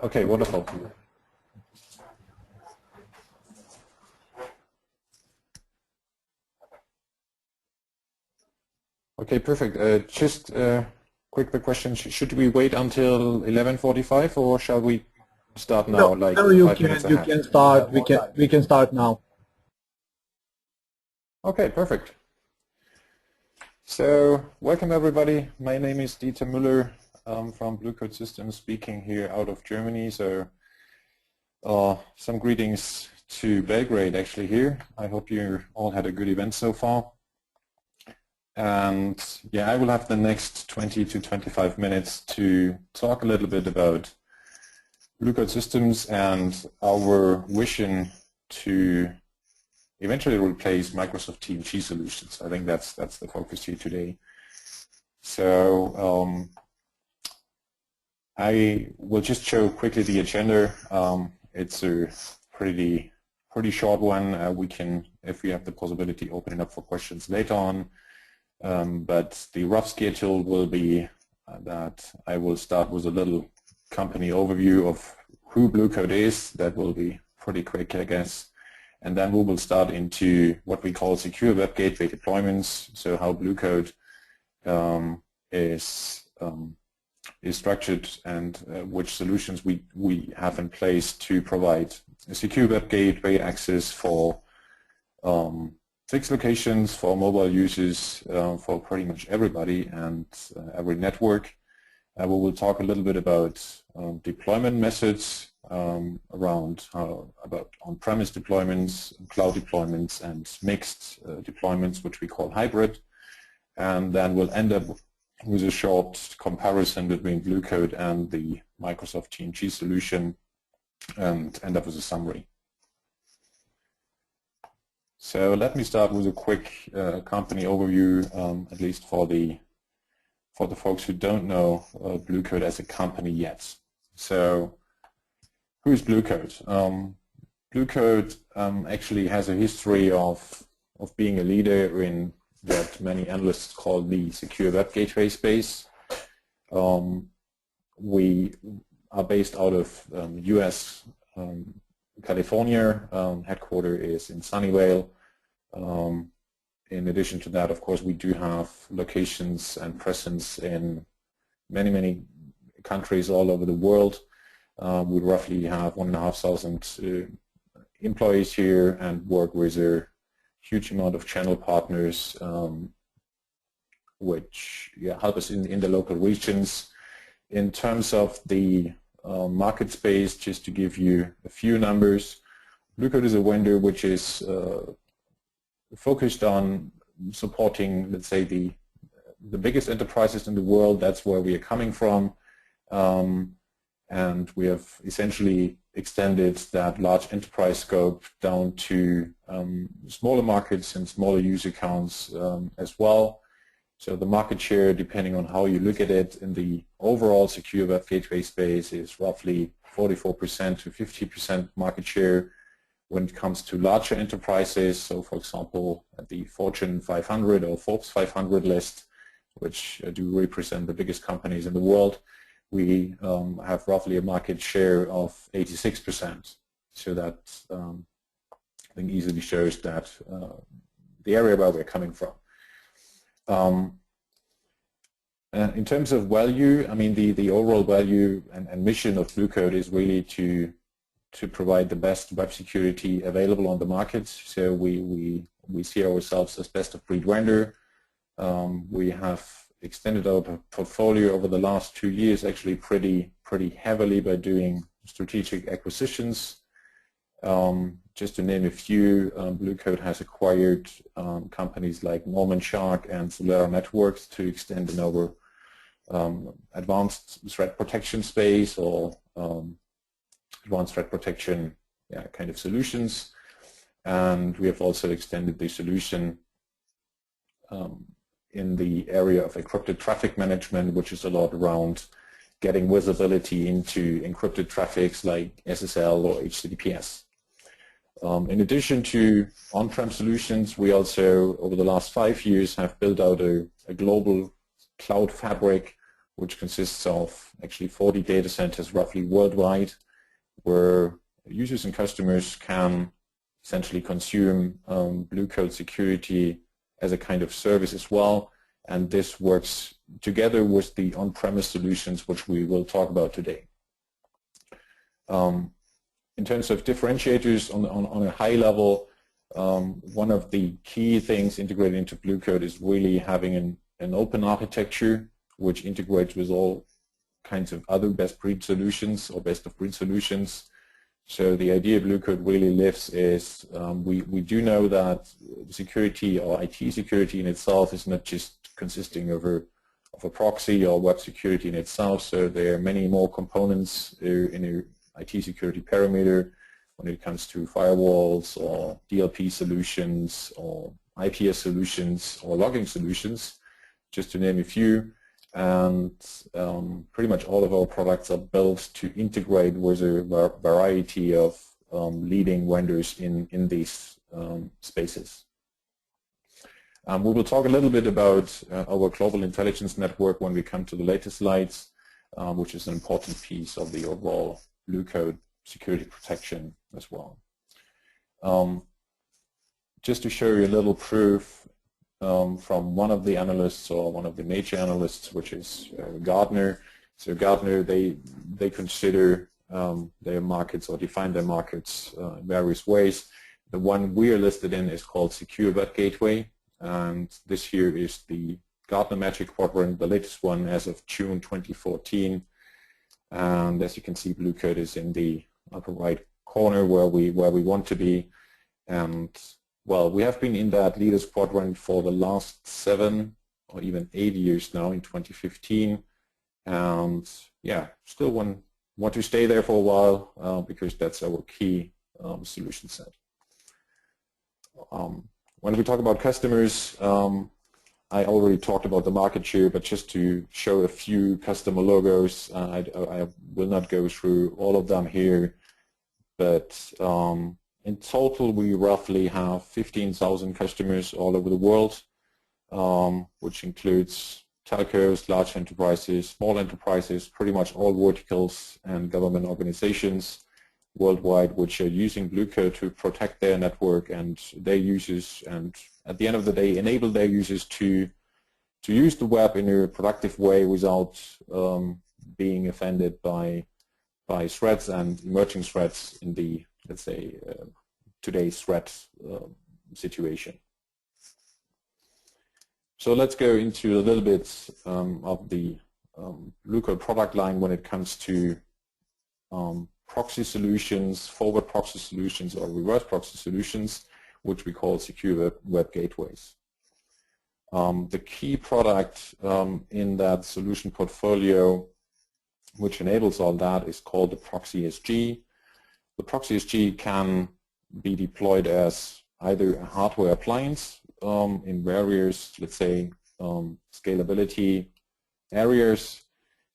Okay, wonderful. Okay, perfect. Just quick question: should we wait until 11:45, or shall we start now? No, you 5 minutes ahead? can start. We can start now. Okay, perfect. So, welcome everybody. My name is Dieter Müller from Blue Code Systems, speaking here out of Germany. So, some greetings to Belgrade actually here. I hope you all had a good event so far. And yeah, I will have the next 20 to 25 minutes to talk a little bit about Blue Code Systems and our vision to eventually replace Microsoft TMG solutions. I think that's the focus here today. So I will just show quickly the agenda. It's a pretty short one. We can, if we have the possibility, open it up for questions later on. But the rough schedule will be that I will start with a little company overview of who Blue Code is. That will be pretty quick, I guess. And then we will start into what we call secure web gateway deployments. So how Blue Code is structured and which solutions we have in place to provide a secure web gateway access for fixed locations, for mobile users, for pretty much everybody and every network. We will talk a little bit about deployment methods around about on-premise deployments, cloud deployments, and mixed deployments, which we call hybrid. And then we'll end up with a short comparison between Blue Code and the Microsoft TMG solution and end up with a summary. So let me start with a quick company overview, at least for the folks who don't know Blue Code as a company yet. So who is Blue Code? Blue Code actually has a history of being a leader in what many analysts call the secure web gateway space. We are based out of US, California. Headquarter is in Sunnyvale. In addition to that, of course, we do have locations and presence in many countries all over the world. We roughly have 1,500 employees here and work with a huge amount of channel partners, which help us in the local regions. In terms of the market space, just to give you a few numbers, Blue Code is a vendor which is focused on supporting, let's say, the biggest enterprises in the world. That's where we are coming from. And we have essentially extended that large enterprise scope down to smaller markets and smaller user counts as well. So the market share, depending on how you look at it, in the overall secure web gateway space is roughly 44% to 50% market share. When it comes to larger enterprises, so for example, at the Fortune 500 or Forbes 500 list, which do represent the biggest companies in the world, we have roughly a market share of 86%. So that I think easily shows that the area where we're coming from. In terms of value, I mean the overall value and mission of Blue Code is really to provide the best web security available on the market. So we see ourselves as best of breed vendor. We have extended our portfolio over the last 2 years actually pretty heavily by doing strategic acquisitions. Just to name a few, Blue Code has acquired companies like Norman Shark and Solera Networks to extend in our advanced threat protection space or advanced threat protection kind of solutions. And we have also extended the solution in the area of encrypted traffic management, which is a lot around getting visibility into encrypted traffics like SSL or HTTPS. In addition to on-prem solutions, we also, over the last 5 years, have built out a global cloud fabric which consists of actually 40 data centers roughly worldwide, where users and customers can essentially consume Blue Code security as a kind of service as well, and this works together with the on-premise solutions, which we will talk about today. In terms of differentiators on a high level, one of the key things integrated into Blue Code is really having an open architecture which integrates with all kinds of other best-breed solutions or best-of-breed solutions. So the idea Blue Code really lives is we do know that security or IT security in itself is not just consisting of a proxy or web security in itself. So there are many more components in a IT security parameter when it comes to firewalls or DLP solutions or IPS solutions or logging solutions, just to name a few. And pretty much all of our products are built to integrate with a variety of leading vendors in these spaces. We will talk a little bit about our global intelligence network when we come to the later slides, which is an important piece of the overall Blue Code security protection as well. Just to show you a little proof from one of the analysts or one of the major analysts, which is GARTNER. So GARTNER, they consider their markets or define their markets in various ways. The one we are listed in is called Secure Web Gateway, and this here is the GARTNER Magic Quadrant, the latest one as of June 2014. And as you can see, Blue Code is in the upper right corner where we want to be. And well, we have been in that leaders quadrant for the last 7 or even 8 years now in 2015. And yeah, still want to stay there for a while because that's our key solution set. When we talk about customers, I already talked about the market share, but just to show a few customer logos, I will not go through all of them here, but in total we roughly have 15,000 customers all over the world, which includes telcos, large enterprises, small enterprises, pretty much all verticals and government organizations worldwide, which are using Blue Code to protect their network and their users, and at the end of the day enable their users to use the web in a productive way without being offended by threats and emerging threats in the, let's say, today's threat situation. So let's go into a little bit of the Blue Code product line when it comes to proxy solutions, forward proxy solutions or reverse proxy solutions, which we call secure web gateways. The key product in that solution portfolio which enables all that is called the PROXYSG. The PROXYSG can be deployed as either a hardware appliance in various, let's say, scalability areas.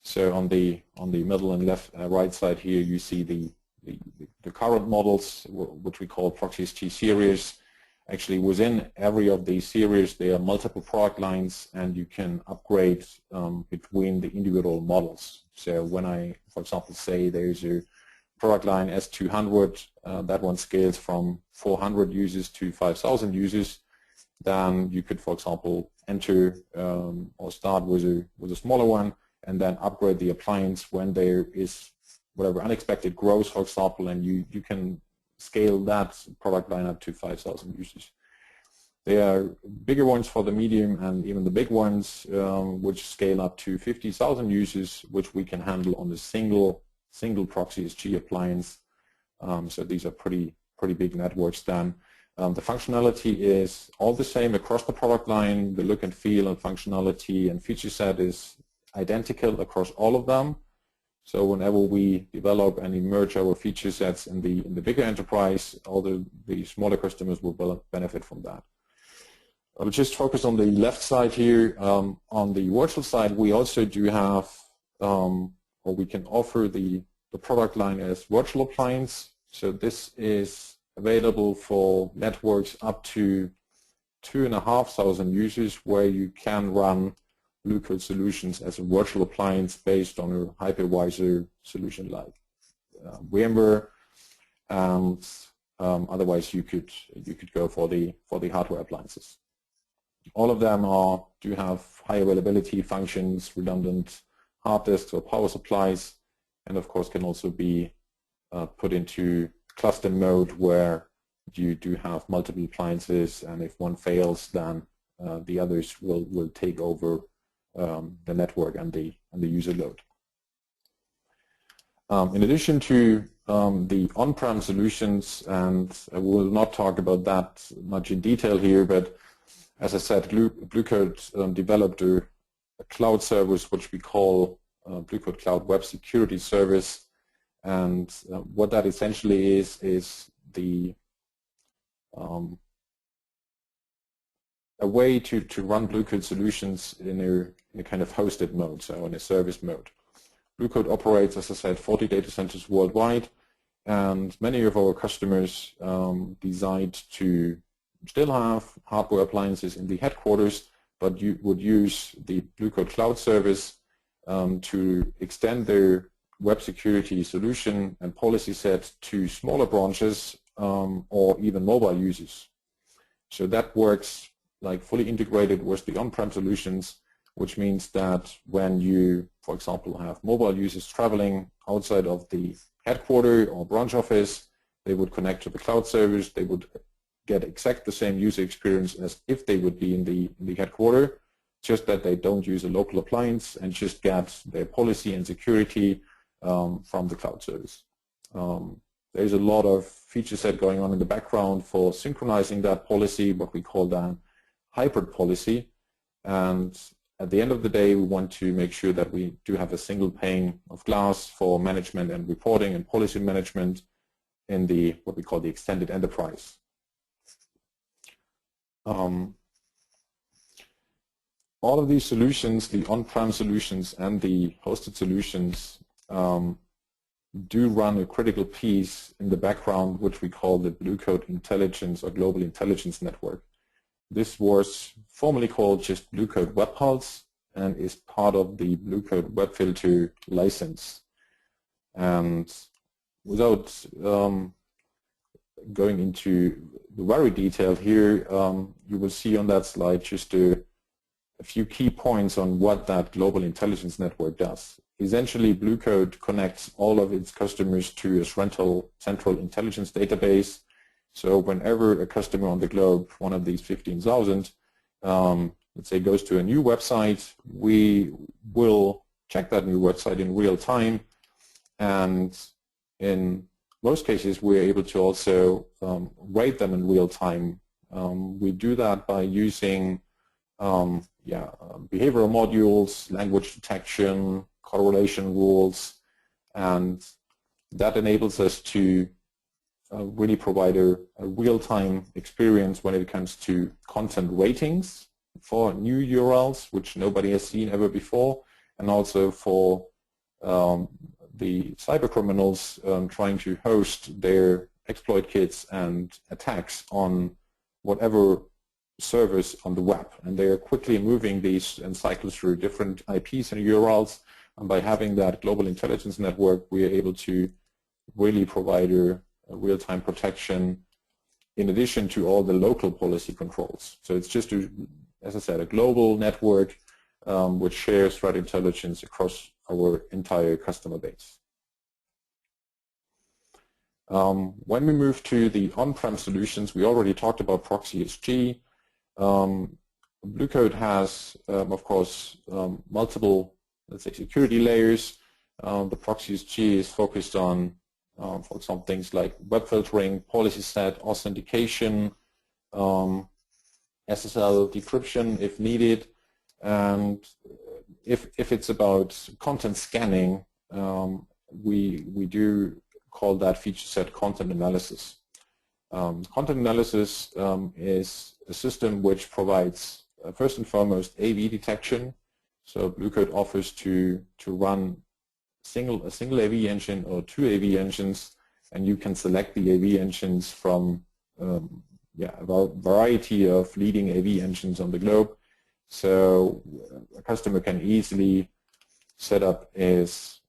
So on the middle and right side here, you see the current models, which we call PROXYSG series. Actually, within every of these series, there are multiple product lines, and you can upgrade between the individual models. So when I, for example, say there's a product line S200, that one scales from 400 users to 5,000 users, then you could, for example, enter or start with a smaller one, and then upgrade the appliance when there is whatever unexpected growth, for example, and you can scale that product line up to 5,000 users. There are bigger ones for the medium and even the big ones, which scale up to 50,000 users, which we can handle on a single PROXYSG appliance. So these are pretty big networks then. The functionality is all the same across the product line. The look and feel and functionality and feature set is identical across all of them. So whenever we develop and merge our feature sets in the bigger enterprise, all the smaller customers will benefit from that. I'll just focus on the left side here. On the virtual side, we also do have, or we can offer the product line as virtual appliance. So this is available for networks up to 2,500 users, where you can run Blue Code solutions as a virtual appliance based on a hypervisor solution like VMware, and otherwise you could go for the hardware appliances. All of them do have high availability functions, redundant hard disks or power supplies, and of course can also be put into cluster mode where you do have multiple appliances, and if one fails, then the others will take over the network and the user load. In addition to the on-prem solutions, and I will not talk about that much in detail here, but as I said, Blue Code developed a cloud service which we call Blue Code Cloud Web Security Service, and what that essentially is the a way to run Blue Code solutions in a kind of hosted mode, so in a service mode. Blue Code operates, as I said, 40 data centers worldwide, and many of our customers decide to still have hardware appliances in the headquarters, but you would use the Blue Code Cloud service to extend their web security solution and policy set to smaller branches or even mobile users. So that works like fully integrated with the on-prem solutions, which means that when you, for example, have mobile users traveling outside of the headquarter or branch office, they would connect to the cloud service, they would get exact the same user experience as if they would be in the headquarter, just that they don't use a local appliance and just get their policy and security from the cloud service. There's a lot of feature set going on in the background for synchronizing that policy, what we call that hybrid policy, and at the end of the day we want to make sure that we do have a single pane of glass for management and reporting and policy management in the what we call the extended enterprise. All of these solutions, the on-prem solutions and the hosted solutions, do run a critical piece in the background, which we call the Blue Code Intelligence or Global Intelligence Network. This was formerly called just Blue Code Web Pulse and is part of the Blue Code Web Filter license. And without going into the very detailed here, you will see on that slide just a few key points on what that Global Intelligence Network does. Essentially, Blue Code connects all of its customers to a central intelligence database. So whenever a customer on the globe, one of these 15,000, let's say goes to a new website, we will check that new website in real time, and in most cases we're able to also rate them in real time. We do that by using behavioral modules, language detection, correlation rules, and that enables us to really provide a real-time experience when it comes to content ratings for new URLs, which nobody has seen ever before, and also for the cyber criminals trying to host their exploit kits and attacks on whatever service on the web. And they are quickly moving these and cycles through different IPs and URLs, and by having that global intelligence network, we are able to really provide a real-time protection in addition to all the local policy controls. So it's just, as I said, a global network which shares threat intelligence across our entire customer base. When we move to the on-prem solutions, we already talked about PROXYSG. Blue Code has, of course, multiple, let's say, security layers. The PROXYSG is focused on, for example, things like web filtering, policy set, authentication, SSL decryption if needed, and if it's about content scanning, we do call that feature set content analysis. Content analysis is a system which provides first and foremost AV detection. So Blue Code offers to run a single AV engine or two AV engines, and you can select the AV engines from a variety of leading AV engines on the globe. So a customer can easily set up his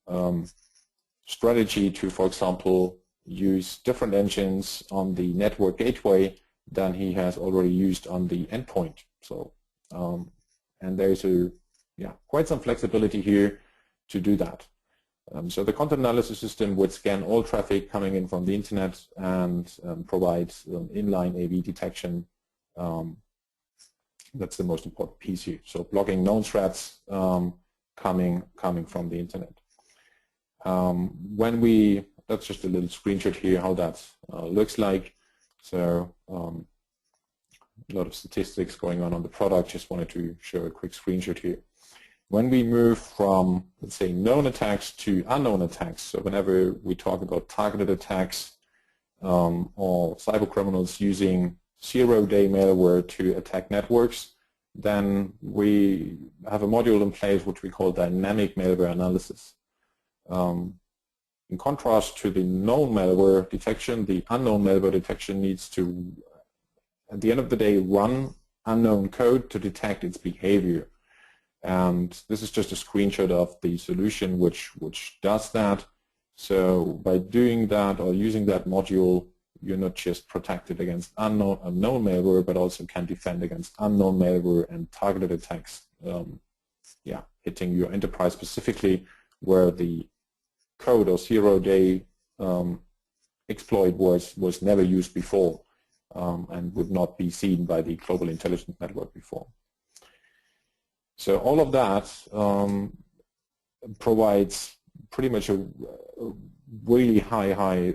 strategy to, for example, use different engines on the network gateway than he has already used on the endpoint. So, and there's quite some flexibility here to do that. So the content analysis system would scan all traffic coming in from the internet and provide inline AV detection. That's the most important piece here. So blocking known threats coming from the internet. That's just a little screenshot here how that looks like. So a lot of statistics going on the product. Just wanted to show a quick screenshot here. When we move from, let's say, known attacks to unknown attacks, so whenever we talk about targeted attacks or cyber criminals using zero-day malware to attack networks, then we have a module in place which we call dynamic malware analysis. In contrast to the known malware detection, the unknown malware detection needs to, at the end of the day, run unknown code to detect its behavior. And this is just a screenshot of the solution which does that. So by doing that or using that module, you're not just protected against unknown malware, but also can defend against unknown malware and targeted attacks, hitting your enterprise specifically where the code or zero-day exploit was never used before and would not be seen by the global intelligence network before. So all of that provides pretty much a really high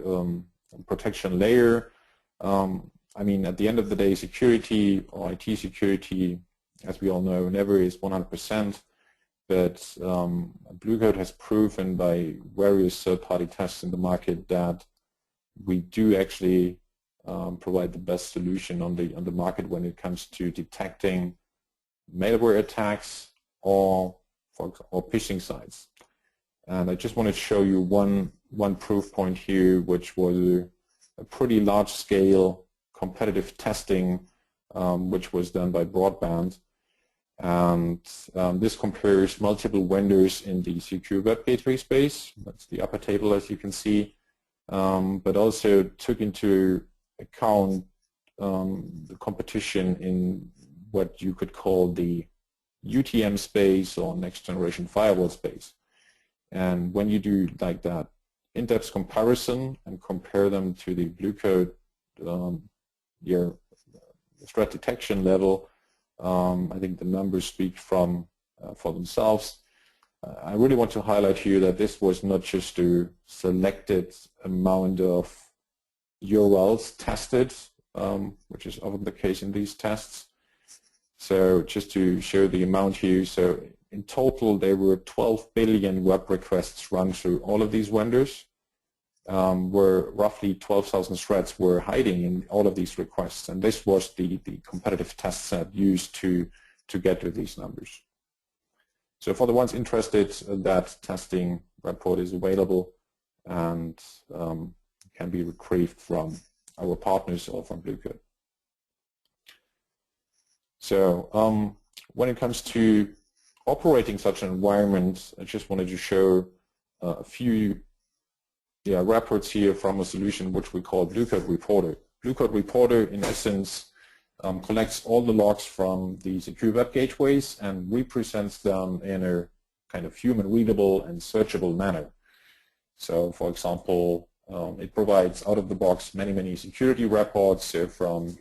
protection layer. I mean, at the end of the day, security or IT security, as we all know, never is 100%. But Blue Coat has proven by various third-party tests in the market that we do actually provide the best solution on the market when it comes to detecting malware attacks or phishing sites. And I just want to show you one proof point here, which was a pretty large-scale competitive testing, which was done by Broadband. And this compares multiple vendors in the secure web gateway space. That's the upper table, as you can see, but also took into account the competition in what you could call the UTM space or next generation firewall space. And when you do like that in-depth comparison and compare them to the Blue Coat your threat detection level, I think the numbers speak for themselves. I really want to highlight here that this was not just a selected amount of URLs tested, which is often the case in these tests. So just to show the amount here, so in total there were 12 billion web requests run through all of these vendors, where roughly 12,000 threats were hiding in all of these requests, and this was the competitive test set used to get to these numbers. So for the ones interested, that testing report is available and can be retrieved from our partners or from Blue Coat. So when it comes to operating such an environment, I just wanted to show a few reports here from a solution which we call Blue Coat Reporter. Blue Coat Reporter, in essence, collects all the logs from the secure web gateways and represents them in a kind of human-readable and searchable manner. So, for example, it provides out-of-the-box many security reports from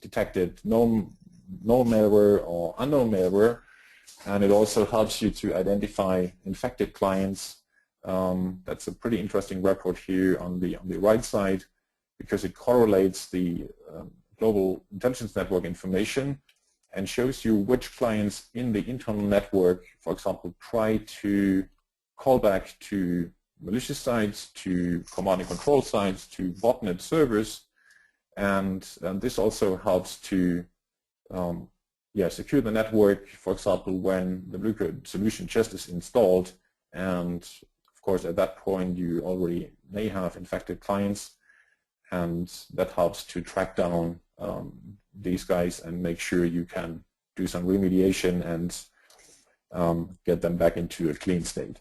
detected known malware or unknown malware, and it also helps you to identify infected clients. That's a pretty interesting report here on the right side, because it correlates the global intelligence network information and shows you which clients in the internal network, for example, try to call back to malicious sites, to command and control sites, to botnet servers, and this also helps to secure the network, for example, when the Blue Coat solution just is installed, and of course at that point you already may have infected clients, and that helps to track down these guys and make sure you can do some remediation and get them back into a clean state.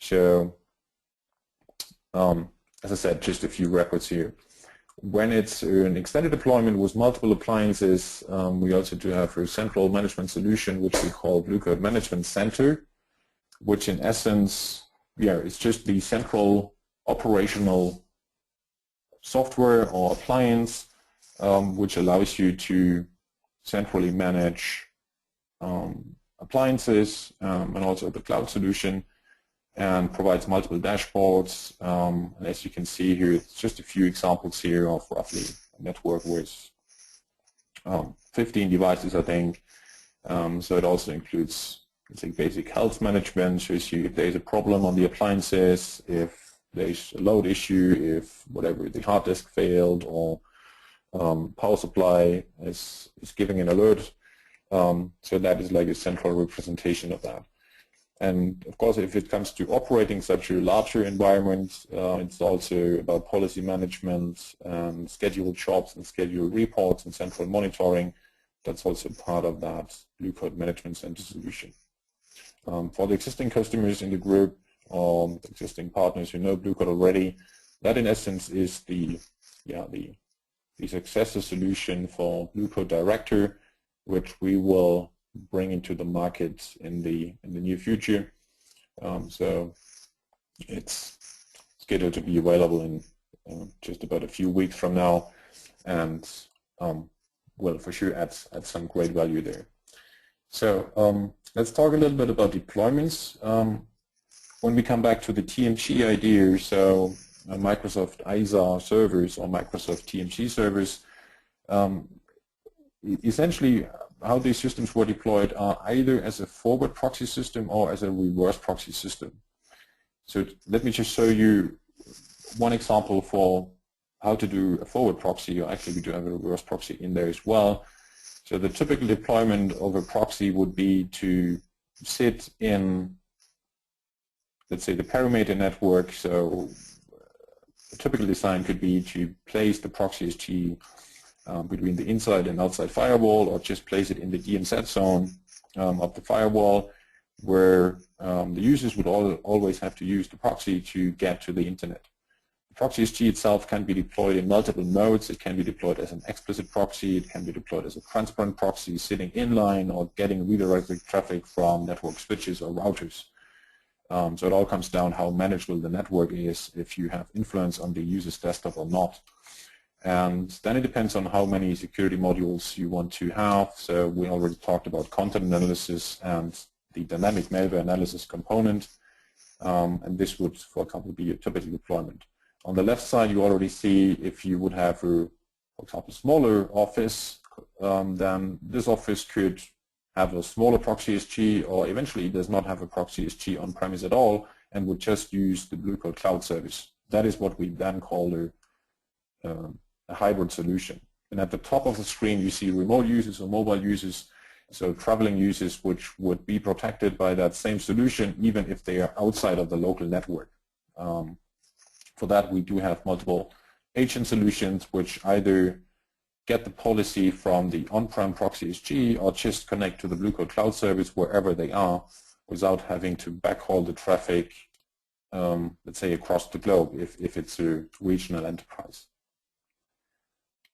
So, as I said, just a few records here. When it's an extended deployment with multiple appliances, we also do have a central management solution which we call Blue Code Management Center, which in essence, it's just the central operational software or appliance which allows you to centrally manage appliances and also the cloud solution, and provides multiple dashboards. And as you can see here, it's just a few examples here of roughly a network with 15 devices, I think. So it also includes, let's say, basic health management, shows you if there's a problem on the appliances, if there's a load issue, if whatever, the hard disk failed, or power supply is giving an alert. So that is like a central representation of that. And of course, if it comes to operating such a larger environment, it's also about policy management and scheduled jobs and scheduled reports and central monitoring. That's also part of that Blue Code Management Center solution. For the existing customers in the group, or existing partners who know Blue Code already, that in essence is the successor solution for Blue Code Director, which we will bring into the market in the near future. So it's scheduled to be available in just about a few weeks from now, and will for sure add some great value there. So let's talk a little bit about deployments. When we come back to the TMG idea, so Microsoft ISA servers or Microsoft TMG servers, essentially how these systems were deployed are either as a forward proxy system or as a reverse proxy system. So let me just show you one example for how to do a forward proxy, or actually we do have a reverse proxy in there as well. So the typical deployment of a proxy would be to sit in, let's say, the perimeter network. So a typical design could be to place the PROXYSG between the inside and outside firewall, or just place it in the DMZ zone of the firewall, where the users would always have to use the proxy to get to the internet. The PROXYSG itself can be deployed in multiple modes. It can be deployed as an explicit proxy. It can be deployed as a transparent proxy, sitting inline or getting redirected traffic from network switches or routers. So it all comes down how manageable the network is, if you have influence on the user's desktop or not. And then it depends on how many security modules you want to have. So we already talked about content analysis and the dynamic malware analysis component. And this would, for example, be a typical deployment. On the left side, you already see if you would have a, for example, smaller office, then this office could have a smaller PROXYSG, or eventually does not have a PROXYSG on premise at all and would just use the Blue Code Cloud service. That is what we then call a hybrid solution. And at the top of the screen you see remote users or mobile users, so traveling users, which would be protected by that same solution even if they are outside of the local network. For that we do have multiple agent solutions which either get the policy from the on-prem PROXYSG or just connect to the Blue Code Cloud service wherever they are without having to backhaul the traffic, let's say, across the globe if it's a regional enterprise.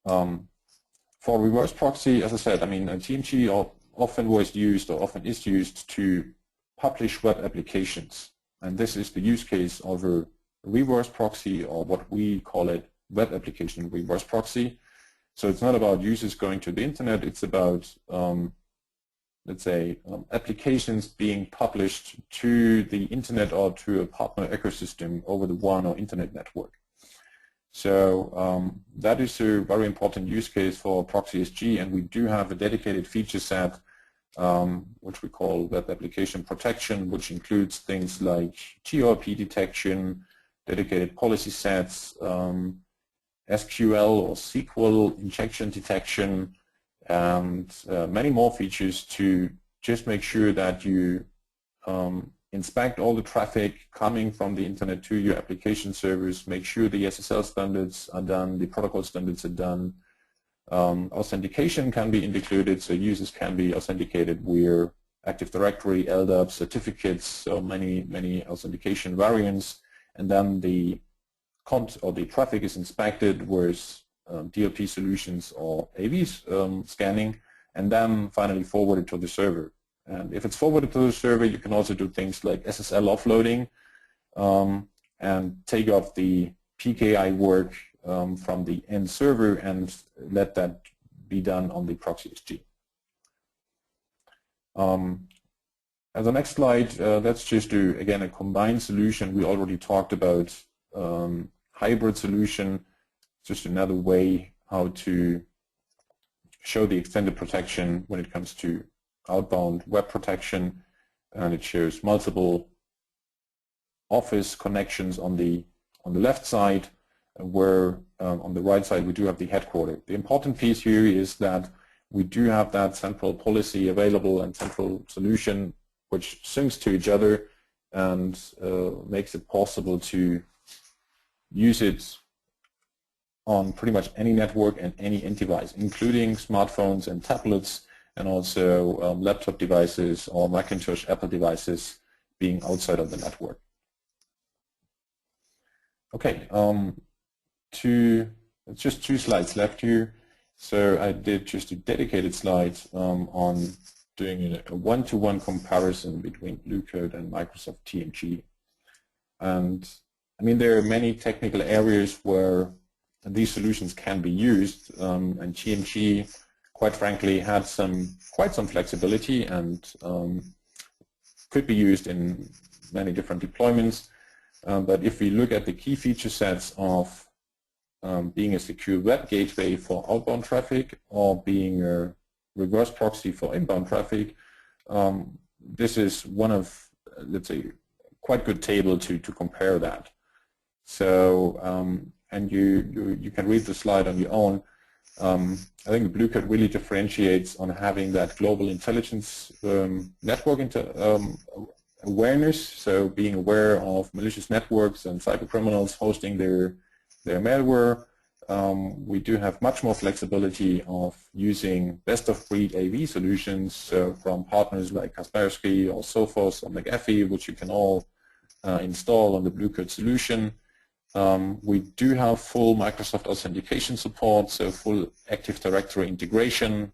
For reverse proxy, as I said, I mean, TMG often was used or often is used to publish web applications. And this is the use case of a reverse proxy, or what we call it, web application reverse proxy. So it's not about users going to the internet, it's about, let's say, applications being published to the internet or to a partner ecosystem over the WAN or internet network. So that is a very important use case for PROXYSG, and we do have a dedicated feature set which we call Web Application Protection, which includes things like TORP detection, dedicated policy sets, SQL or SQL injection detection, and many more features to just make sure that you inspect all the traffic coming from the internet to your application servers, make sure the SSL standards are done, the protocol standards are done, Authentication can be included, so users can be authenticated via Active Directory, LDAP, certificates, so many authentication variants, and then the traffic is inspected with DLP solutions or AVs scanning, and then finally forwarded to the server. And if it's forwarded to the server, you can also do things like SSL offloading and take off the PKI work from the end server and let that be done on the PROXYSG. As the next slide, let's just do again a combined solution. We already talked about hybrid solution, just another way how to show the extended protection when it comes to outbound web protection, and it shows multiple office connections on the left side, where on the right side we do have the headquarters. The important piece here is that we do have that central policy available and central solution which syncs to each other and makes it possible to use it on pretty much any network and any end device, including smartphones and tablets, and also laptop devices or Macintosh, Apple devices being outside of the network. Okay, just 2 slides left here. So I did just a dedicated slide on doing a one-to-one comparison between Blue Code and Microsoft TMG. And I mean, there are many technical areas where these solutions can be used, and TMG, quite frankly, had quite some flexibility and could be used in many different deployments. But if we look at the key feature sets of being a secure web gateway for outbound traffic or being a reverse proxy for inbound traffic, this is one of, let's say, quite good table to compare that. So, and you can read the slide on your own. I think the Blue Code really differentiates on having that global intelligence network awareness, so being aware of malicious networks and cyber criminals hosting their malware. We do have much more flexibility of using best-of-breed AV solutions, so from partners like Kaspersky or Sophos or McAfee, which you can all install on the Blue Code solution. We do have full Microsoft authentication support, so full Active Directory integration.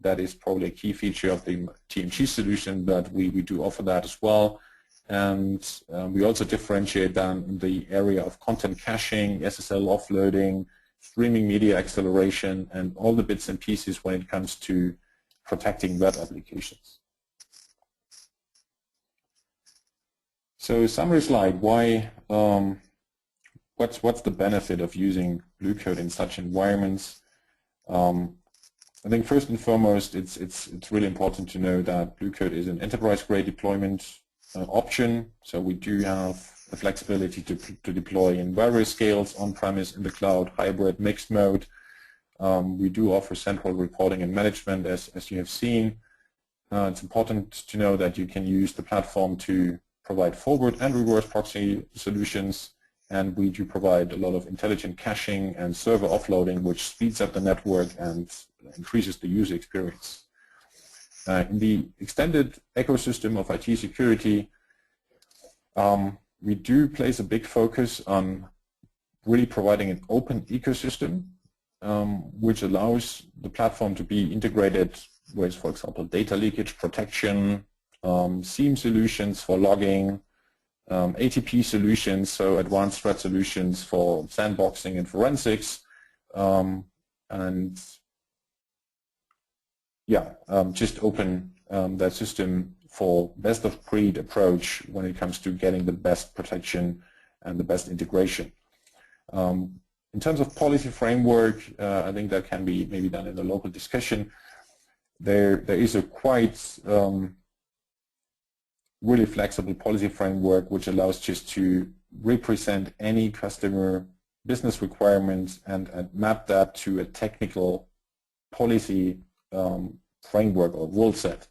That is probably a key feature of the TMG solution, but we do offer that as well. And we also differentiate then in the area of content caching, SSL offloading, streaming media acceleration, and all the bits and pieces when it comes to protecting web applications. So summary slide, why, what's the benefit of using Blue Code in such environments? I think first and foremost, it's really important to know that Blue Code is an enterprise-grade deployment option. So we do have the flexibility to deploy in various scales, on-premise, in the cloud, hybrid, mixed mode. We do offer central reporting and management, as you have seen. It's important to know that you can use the platform to provide forward and reverse proxy solutions, and we do provide a lot of intelligent caching and server offloading, which speeds up the network and increases the user experience. In the extended ecosystem of IT security, we do place a big focus on really providing an open ecosystem, which allows the platform to be integrated with, for example, data leakage protection, SIEM solutions for logging, ATP solutions, so advanced threat solutions for sandboxing and forensics, and yeah, just open that system for best-of-breed approach when it comes to getting the best protection and the best integration. In terms of policy framework, I think that can be maybe done in a local discussion. There is a quite really flexible policy framework which allows just to represent any customer business requirements and map that to a technical policy framework or rule set.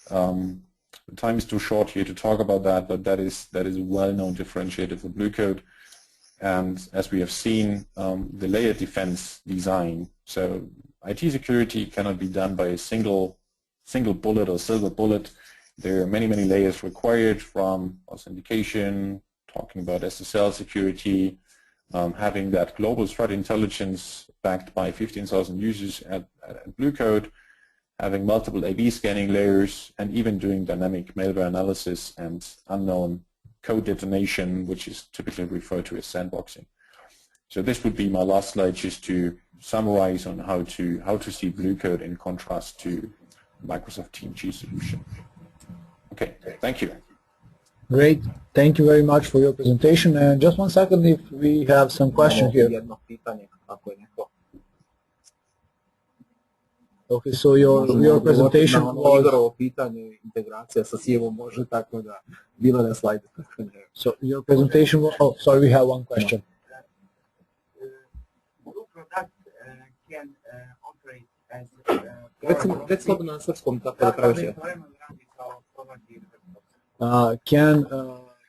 The time is too short here to talk about that, but that is a well-known differentiator for Blue Code. And as we have seen, the layer defense design, so IT security cannot be done by a single bullet or silver bullet. There are many layers required, from authentication, talking about SSL security, having that global threat intelligence backed by 15,000 users at Blue Code, having multiple A/B scanning layers, and even doing dynamic malware analysis and unknown code detonation, which is typically referred to as sandboxing. So this would be my last slide, just to summarize on how to see Blue Code in contrast to Microsoft TMG solution. Okay, thank you. Great. Thank you very much for your presentation. And just one second, if we have some questions here. Okay, so your presentation was... So your presentation was... Oh, sorry, we have one question. Product can operate as...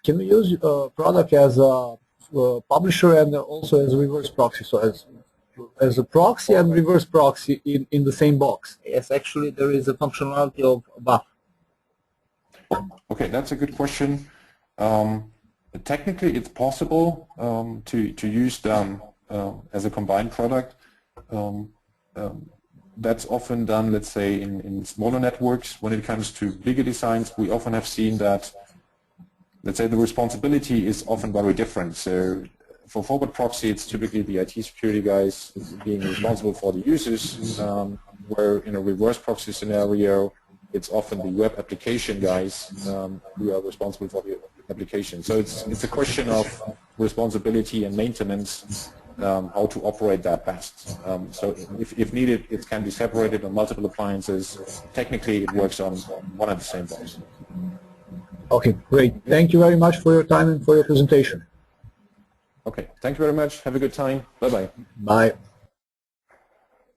Can we use product as a publisher and also as a reverse proxy? So as a proxy and reverse proxy in the same box? Yes, actually there is a functionality of both. Okay, that's a good question. Technically it's possible to use them as a combined product. That's often done, let's say, in smaller networks. When it comes to bigger designs, we often have seen that, let's say, the responsibility is often very different. So for forward proxy, it's typically the IT security guys being responsible for the users, where in a reverse proxy scenario, it's often the web application guys who are responsible for the application. So it's a question of responsibility and maintenance, how to operate that best. So if needed, it can be separated on multiple appliances. Technically, it works on one and the same box. Okay, great. Thank you very much for your time and for your presentation. Okay, thank you very much. Have a good time. Bye-bye. Bye.